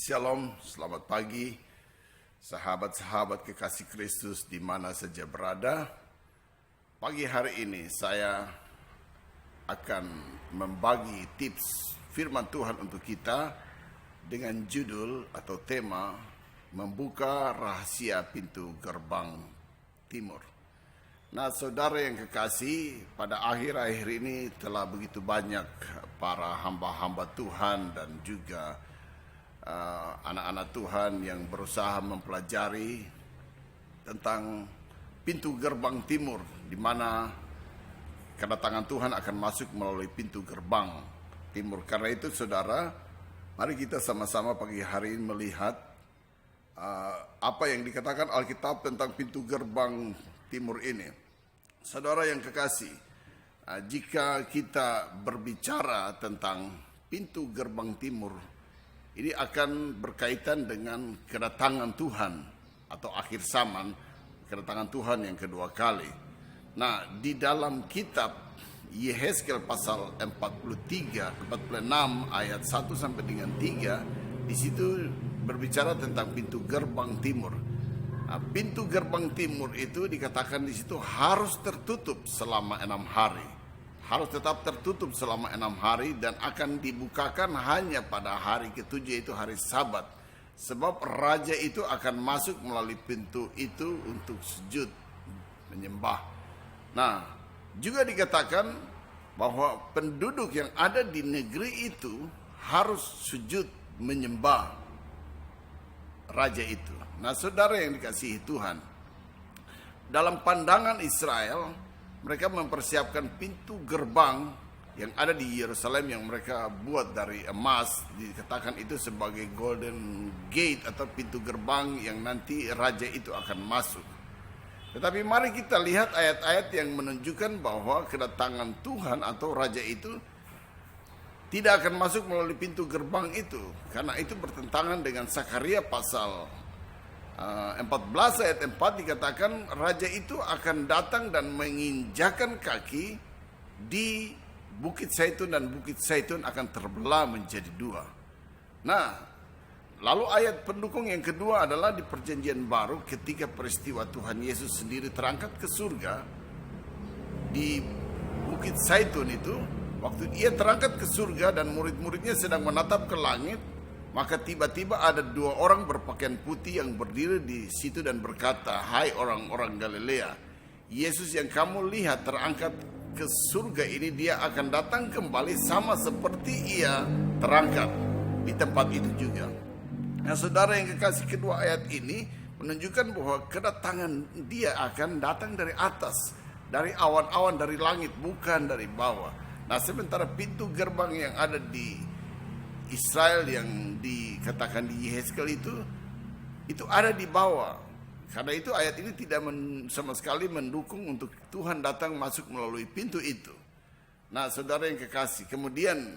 Shalom, selamat pagi sahabat-sahabat kekasih Kristus di mana saja berada. Pagi hari ini saya akan membagi tips firman Tuhan untuk kita dengan judul atau tema membuka rahasia pintu gerbang timur. Nah, saudara yang kekasih, pada akhir-akhir ini telah begitu banyak para hamba-hamba Tuhan dan juga anak-anak Tuhan yang berusaha mempelajari tentang pintu gerbang timur, di mana kedatangan Tuhan akan masuk melalui pintu gerbang timur. Karena itu saudara, mari kita sama-sama pagi hari ini melihat apa yang dikatakan Alkitab tentang pintu gerbang timur ini. Saudara yang kekasih, jika kita berbicara tentang pintu gerbang timur, ini akan berkaitan dengan kedatangan Tuhan atau akhir zaman, kedatangan Tuhan yang kedua kali. Nah, di dalam kitab Yehezkel pasal 46 ayat 1 sampai dengan 3, di situ berbicara tentang pintu gerbang timur. Nah, pintu gerbang timur itu dikatakan di situ harus tertutup selama 6 hari. Harus tetap tertutup selama 6 hari dan akan dibukakan hanya pada hari ketujuh, yaitu hari Sabat. Sebab raja itu akan masuk melalui pintu itu untuk sujud, menyembah. Nah, juga dikatakan bahwa penduduk yang ada di negeri itu harus sujud menyembah raja itu. Nah, saudara yang dikasihi Tuhan, dalam pandangan Israel, mereka mempersiapkan pintu gerbang yang ada di Yerusalem yang mereka buat dari emas. Dikatakan itu sebagai golden gate atau pintu gerbang yang nanti raja itu akan masuk. Tetapi mari kita lihat ayat-ayat yang menunjukkan bahwa kedatangan Tuhan atau raja itu tidak akan masuk melalui pintu gerbang itu. Karena itu bertentangan dengan Sakaria pasal 14 ayat 4 dikatakan raja itu akan datang dan menginjakan kaki di Bukit Zaitun dan Bukit Zaitun akan terbelah menjadi dua. Nah, lalu ayat pendukung yang kedua adalah di perjanjian baru ketika peristiwa Tuhan Yesus sendiri terangkat ke surga di Bukit Zaitun itu. Waktu ia terangkat ke surga dan murid-muridnya sedang menatap ke langit, maka tiba-tiba ada 2 orang berpakaian putih yang berdiri di situ dan berkata, "Hai orang-orang Galilea, Yesus yang kamu lihat terangkat ke surga ini, dia akan datang kembali sama seperti ia terangkat di tempat itu juga." Nah, saudara yang kekasih, kedua ayat ini menunjukkan bahwa kedatangan dia akan datang dari atas, dari awan-awan, dari langit, bukan dari bawah. Nah, sementara pintu gerbang yang ada di Israel yang dikatakan di Yehezkel itu ada di bawah. Karena itu ayat ini tidak sama sekali mendukung untuk Tuhan datang masuk melalui pintu itu. Nah, saudara yang kekasih, kemudian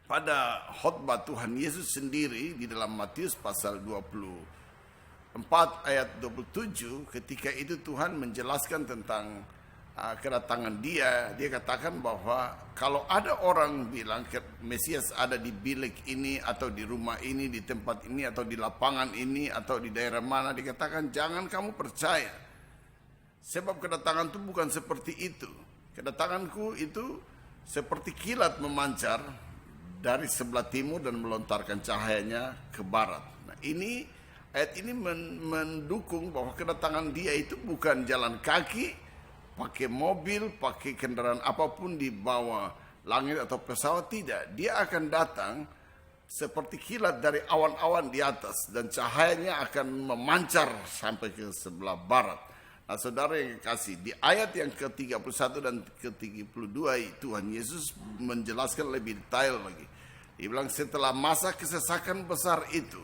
pada khotbah Tuhan Yesus sendiri di dalam Matius pasal 24 ayat 27, ketika itu Tuhan menjelaskan tentang kedatangan dia katakan bahwa kalau ada orang bilang Mesias ada di bilik ini atau di rumah ini, di tempat ini atau di lapangan ini atau di daerah mana, dikatakan jangan kamu percaya. Sebab kedatangan itu bukan seperti itu. Kedatanganku itu seperti kilat memancar dari sebelah timur dan melontarkan cahayanya ke barat. Nah, ayat ini mendukung bahwa kedatangan dia itu bukan jalan kaki, pakai mobil, pakai kendaraan apapun di bawah langit atau pesawat, tidak. Dia akan datang seperti kilat dari awan-awan di atas dan cahayanya akan memancar sampai ke sebelah barat. Nah, saudara yang kekasih, di ayat yang ke-31 dan ke-32 Tuhan Yesus menjelaskan lebih detail lagi. Dia bilang setelah masa kesesakan besar itu,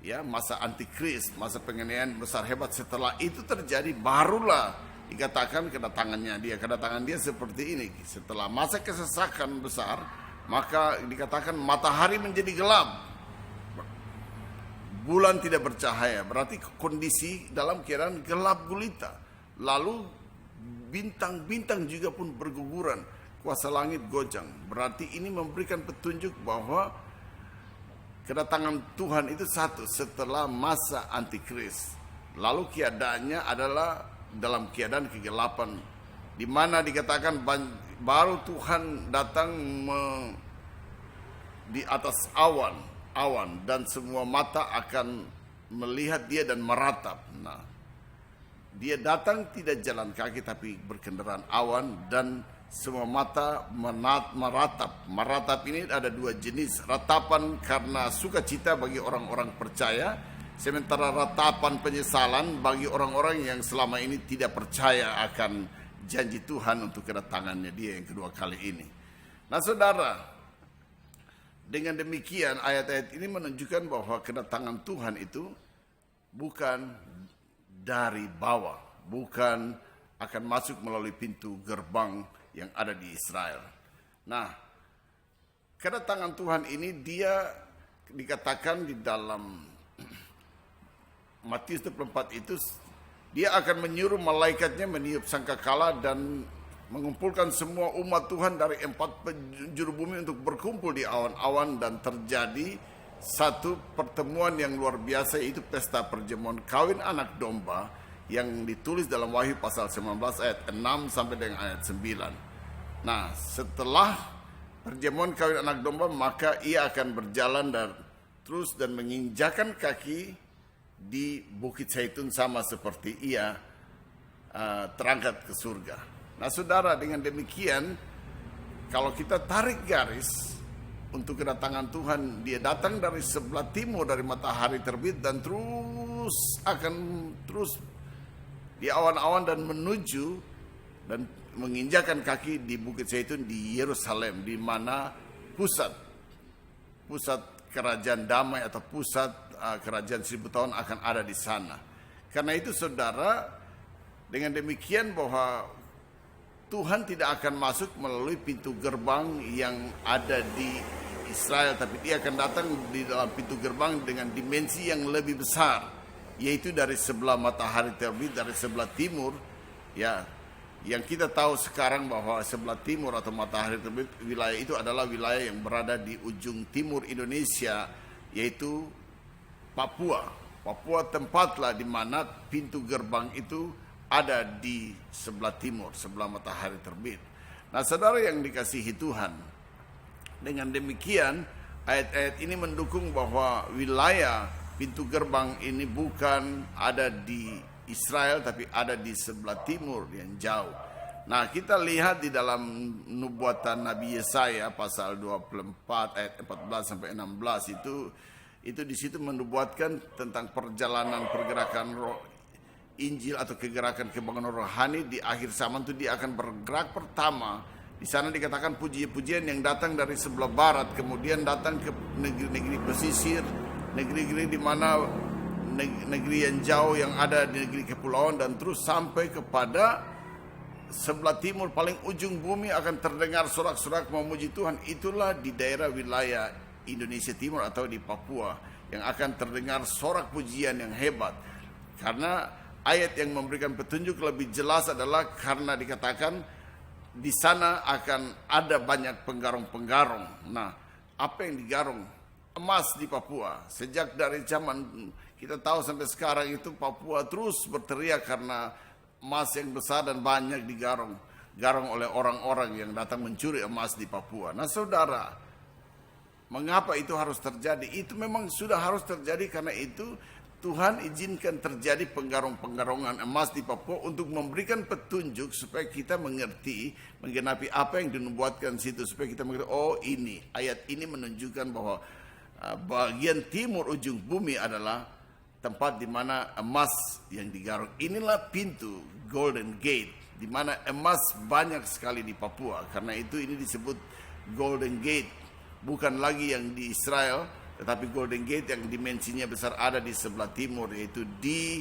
ya, masa antikris, masa penganiayaan besar hebat, setelah itu terjadi barulah dikatakan kedatangan dia seperti ini. Setelah masa kesesakan besar, maka dikatakan matahari menjadi gelap, bulan tidak bercahaya, berarti kondisi dalam keadaan gelap gulita. Lalu bintang-bintang juga pun berguguran, kuasa langit goncang. Berarti ini memberikan petunjuk bahwa kedatangan Tuhan itu satu setelah masa antikris. Lalu keadaannya adalah dalam keadaan kegelapan, di mana dikatakan baru Tuhan datang di atas awan dan semua mata akan melihat dia dan meratap. Nah, dia datang tidak jalan kaki tapi berkendaraan awan dan semua mata meratap. Meratap ini ada dua jenis. Ratapan karena sukacita bagi orang-orang percaya, sementara ratapan penyesalan bagi orang-orang yang selama ini tidak percaya akan janji Tuhan untuk kedatangannya dia yang kedua kali ini. Nah saudara, dengan demikian ayat-ayat ini menunjukkan bahwa kedatangan Tuhan itu bukan dari bawah, bukan akan masuk melalui pintu gerbang yang ada di Israel. Nah, kedatangan Tuhan ini dia dikatakan di dalam Matius 24 itu, dia akan menyuruh malaikatnya meniup sangkakala dan mengumpulkan semua umat Tuhan dari 4 penjuru bumi untuk berkumpul di awan-awan, dan terjadi satu pertemuan yang luar biasa, yaitu pesta perjamuan kawin anak domba yang ditulis dalam Wahyu pasal 19 ayat 6 sampai dengan ayat 9. Nah, setelah perjamuan kawin anak domba, maka ia akan berjalan terus dan menginjakan kaki di Bukit Zaitun sama seperti ia terangkat ke surga. Nah saudara, dengan demikian kalau kita tarik garis untuk kedatangan Tuhan, dia datang dari sebelah timur dari matahari terbit dan akan terus di awan-awan dan menuju dan menginjakan kaki di Bukit Zaitun di Yerusalem, di mana pusat kerajaan damai atau pusat kerajaan 1000 tahun akan ada di sana. Karena itu saudara, dengan demikian bahwa Tuhan tidak akan masuk melalui pintu gerbang yang ada di Israel, tapi dia akan datang di dalam pintu gerbang dengan dimensi yang lebih besar, yaitu dari sebelah matahari terbit, dari sebelah timur, ya, yang kita tahu sekarang bahwa sebelah timur atau matahari terbit, wilayah itu adalah wilayah yang berada di ujung timur Indonesia, yaitu Papua. Papua tempatlah di mana pintu gerbang itu ada di sebelah timur, sebelah matahari terbit. Nah saudara yang dikasihi Tuhan, dengan demikian ayat-ayat ini mendukung bahwa wilayah pintu gerbang ini bukan ada di Israel, tapi ada di sebelah timur yang jauh. Nah kita lihat di dalam nubuatan Nabi Yesaya pasal 24 ayat 14 sampai 16 itu di situ menubuatkan tentang pergerakan roh Injil atau kegerakan rohani di akhir zaman itu. Dia akan bergerak pertama. Di sana dikatakan puji-pujian yang datang dari sebelah barat, kemudian datang ke negeri-negeri pesisir, negeri-negeri di mana negeri yang jauh yang ada di negeri kepulauan, dan terus sampai kepada sebelah timur paling ujung bumi akan terdengar sorak-sorak memuji Tuhan. Itulah di daerah wilayah Indonesia Timur atau di Papua yang akan terdengar sorak pujian yang hebat. Karena ayat yang memberikan petunjuk lebih jelas adalah karena dikatakan di sana akan ada banyak penggarong-penggarong. Nah, apa yang digarong? Emas di Papua. Sejak dari zaman kita tahu sampai sekarang itu Papua terus berteriak karena emas yang besar dan banyak digarong oleh orang-orang yang datang mencuri emas di Papua. Nah saudara, mengapa itu harus terjadi? Itu memang sudah harus terjadi karena itu Tuhan izinkan terjadi penggarong-penggarongan emas di Papua untuk memberikan petunjuk supaya kita mengerti, menggenapi apa yang dinubuatkan situ, supaya kita mengerti, oh ini, ayat ini menunjukkan bahwa bagian timur ujung bumi adalah tempat di mana emas yang digarong. Inilah pintu Golden Gate, di mana emas banyak sekali di Papua. Karena itu ini disebut Golden Gate, bukan lagi yang di Israel, tetapi Golden Gate yang dimensinya besar ada di sebelah timur, yaitu di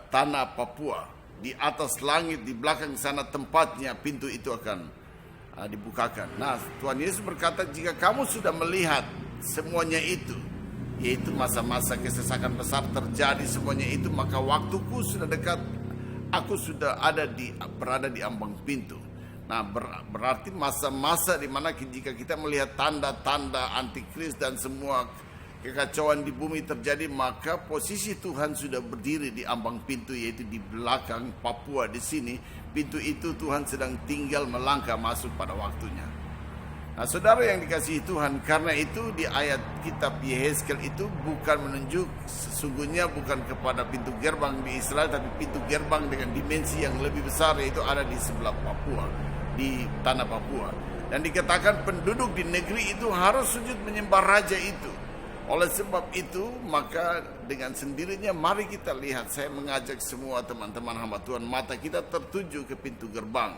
tanah Papua. Di atas langit, di belakang sana tempatnya pintu itu akan dibukakan. Nah, Tuhan Yesus berkata, jika kamu sudah melihat semuanya itu, yaitu masa-masa kesesakan besar terjadi semuanya itu, maka waktuku sudah dekat, aku sudah berada di ambang pintu. Nah, berarti masa-masa di mana jika kita melihat tanda-tanda antikris dan semua kekacauan di bumi terjadi, maka posisi Tuhan sudah berdiri di ambang pintu, yaitu di belakang Papua di sini. Pintu itu Tuhan sedang tinggal melangkah masuk pada waktunya. Nah, saudara yang dikasihi Tuhan, karena itu di ayat kitab Yehezkel itu bukan menunjuk, sesungguhnya bukan kepada pintu gerbang di Israel, tapi pintu gerbang dengan dimensi yang lebih besar, yaitu ada di sebelah Papua, di tanah Papua. Dan dikatakan penduduk di negeri itu harus sujud menyembah raja itu. Oleh sebab itu, maka dengan sendirinya mari kita lihat, saya mengajak semua teman-teman hamba Tuhan, mata kita tertuju ke pintu gerbang,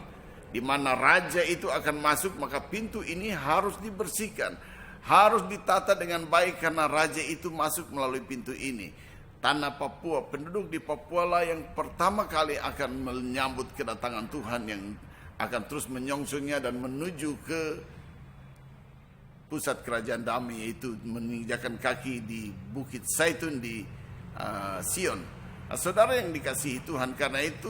di mana raja itu akan masuk. Maka pintu ini harus dibersihkan, harus ditata dengan baik, karena raja itu masuk melalui pintu ini. Tanah Papua, penduduk di Papua lah yang pertama kali akan menyambut kedatangan Tuhan, yang akan terus menyongsongnya dan menuju ke pusat kerajaan damai, yaitu menginjakan kaki di Bukit Zaitun di Sion. Nah, saudara yang dikasihi Tuhan, karena itu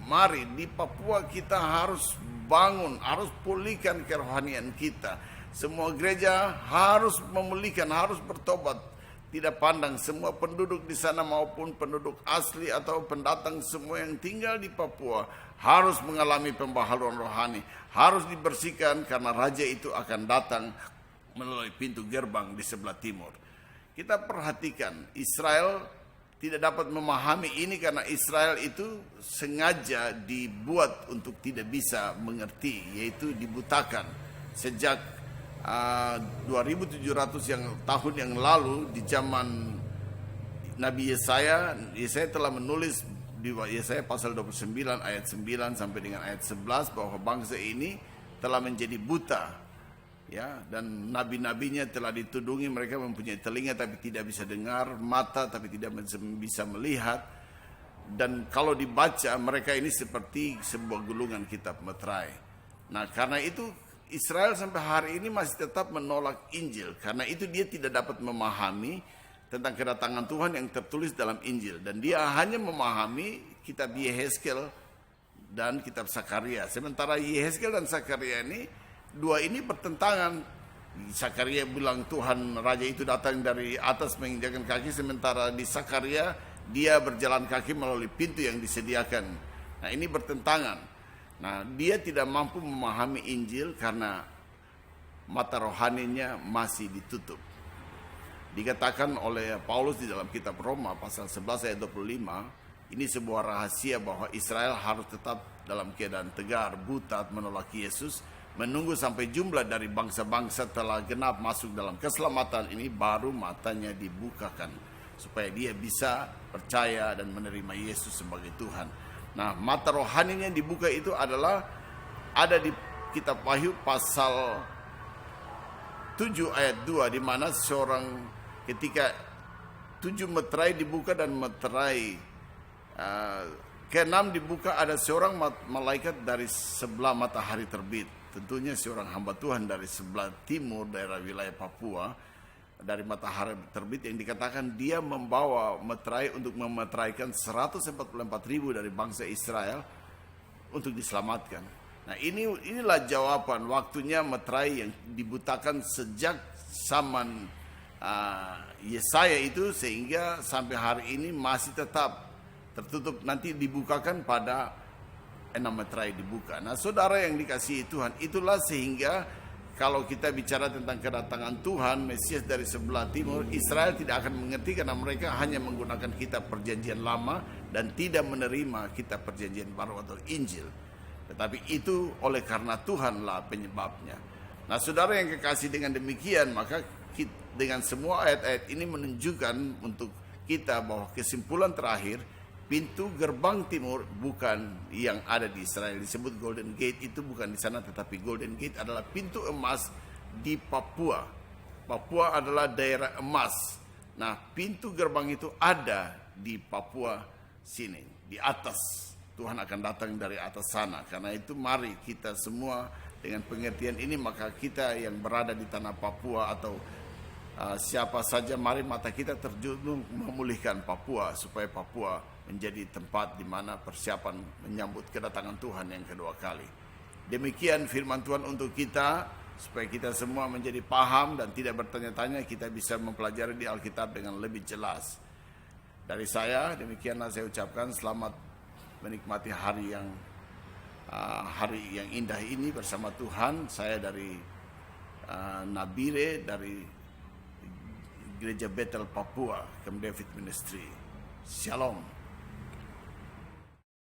mari di Papua kita harus bangun, harus pulihkan kerohanian kita. Semua gereja harus memulihkan, harus bertobat. Tidak pandang semua penduduk di sana maupun penduduk asli atau pendatang, semua yang tinggal di Papua harus mengalami pembaharuan rohani, harus dibersihkan, karena raja itu akan datang melalui pintu gerbang di sebelah timur. Kita perhatikan, Israel tidak dapat memahami ini karena Israel itu sengaja dibuat untuk tidak bisa mengerti, yaitu dibutakan. Sejak 2700 tahun yang lalu, di zaman Nabi Yesaya telah menulis di Yesaya pasal 29 ayat 9 sampai dengan ayat 11 bahwa bangsa ini telah menjadi buta, ya, dan nabi-nabinya telah ditudungi mereka mempunyai telinga tapi tidak bisa dengar, mata tapi tidak bisa melihat, dan kalau dibaca mereka ini seperti sebuah gulungan kitab meterai. Nah, karena itu Israel sampai hari ini masih tetap menolak Injil, karena itu dia tidak dapat memahami tentang kedatangan Tuhan yang tertulis dalam Injil, dan dia hanya memahami kitab Yehezkel dan kitab Sakaria. Sementara Yehezkel dan Sakaria ini, dua ini bertentangan. Sakaria bilang Tuhan raja itu datang dari atas menginjakan kaki, sementara di Sakaria dia berjalan kaki melalui pintu yang disediakan. Nah, ini bertentangan. Nah, dia tidak mampu memahami Injil karena mata rohaninya masih ditutup. Dikatakan oleh Paulus di dalam kitab Roma pasal 11 ayat 25, ini sebuah rahasia bahwa Israel harus tetap dalam keadaan tegar, buta, menolak Yesus, menunggu sampai jumlah dari bangsa-bangsa telah genap masuk dalam keselamatan ini, baru matanya dibukakan supaya dia bisa percaya dan menerima Yesus sebagai Tuhan. Nah, mata rohaninya dibuka itu adalah ada di kitab Wahyu pasal 7 ayat 2, di mana seorang ketika 7 meterai dibuka dan meterai ke-6 dibuka, ada seorang malaikat dari sebelah matahari terbit. Tentunya seorang hamba Tuhan dari sebelah timur daerah wilayah Papua, dari matahari terbit, yang dikatakan dia membawa meterai untuk memeteraikan 144.000 dari bangsa Israel untuk diselamatkan. Nah, inilah jawaban, waktunya meterai yang dibutakan sejak zaman Yesaya itu, sehingga sampai hari ini masih tetap tertutup, nanti dibukakan pada 6 meterai dibuka. Nah, saudara yang dikasihi Tuhan, itulah sehingga kalau kita bicara tentang kedatangan Tuhan, Mesias dari sebelah timur, Israel tidak akan mengerti karena mereka hanya menggunakan kitab perjanjian lama dan tidak menerima kitab perjanjian baru atau Injil. Tetapi itu oleh karena Tuhanlah penyebabnya. Nah, saudara yang kekasih, dengan demikian maka dengan semua ayat-ayat ini menunjukkan untuk kita bahwa kesimpulan terakhir, pintu gerbang timur bukan yang ada di Israel. Disebut Golden Gate, itu bukan di sana, tetapi Golden Gate adalah pintu emas di Papua. Papua adalah daerah emas. Nah, pintu gerbang itu ada di Papua sini, di atas. Tuhan akan datang dari atas sana. Karena itu mari kita semua dengan pengertian ini, maka kita yang berada di tanah Papua atau siapa saja, mari mata kita terjun memulihkan Papua, supaya Papua menjadi tempat di mana persiapan menyambut kedatangan Tuhan yang kedua kali. Demikian firman Tuhan untuk kita. supaya kita semua menjadi paham dan tidak bertanya-tanya, kita bisa mempelajari di Alkitab dengan lebih jelas. Dari saya, demikianlah saya ucapkan selamat menikmati hari yang indah ini bersama Tuhan. Saya dari Nabire, dari Gereja Bethel Papua, Camp David Ministry. Shalom.